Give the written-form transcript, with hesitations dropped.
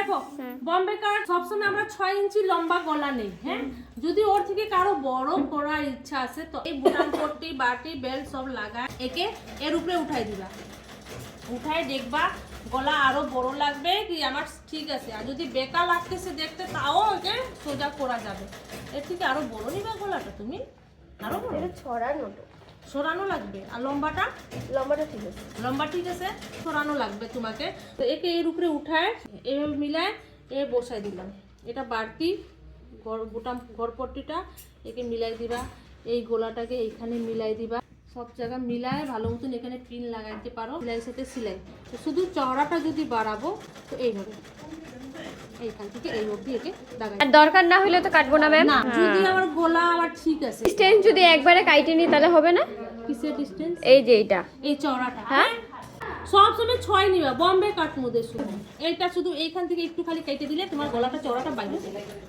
দেখো বম্বে কাট সবসময় আমরা 6 ইঞ্চি লম্বা গলা নেই, হ্যাঁ। যদি ওর থেকে কারো বড় করার ইচ্ছা আছে তো এই বুটাম পট্টি বাটি বেল্ট সব লাগা একে এর উপরে উঠাই দিবা। উঠায় দেখবা গলা আরো বড় লাগবে কি আমার ঠিক আছে। আর যদি বেকা লাগতেছে দেখতে তাও ওকে সোজা করা যাবে। এর থেকে আরো বড় নিবা গলাটা তুমি, আরো বড় সরানো লাগবে। আর লম্বাটা ঠিক আছে, লম্বা ঠিক আছে, সরানো লাগবে তোমাকে। তো একে এর উপরে উঠায় এভাবে মিলায় এ বসাই দিলাম। এটা বাড়তি বুটাম গড়পট্টিটা একে মিলাই দিবা, এই গোলাটাকে এইখানে মিলাই দিবা। সব জায়গা মিলায় ভালো মতন এখানে পিন লাগাইতে পারো, সেলাই সাথে সেলাই। তো শুধু চওড়াটা যদি বাড়াবো তো এইভাবে এইখান থেকে এই অবধি একে দাগাই। আর দরকার না হলে তো কাটবো না ম্যাম। না যদি আমার গোলা আমার ঠিক আছে, ডিসটেন্স যদি একবারে কাইটে নি তাহলে হবে না? কিসের ডিসটেন্স? এই যে এইটা, এই চওড়াটা। হ্যাঁ সব সময় 6 নিবা বম্বে কাট মধ্যে শুধু এইটা, শুধু এইখান থেকে একটু খালি কেটে দিলে তোমার গলাটা চওড়াটা বাইরে চলে যাবে।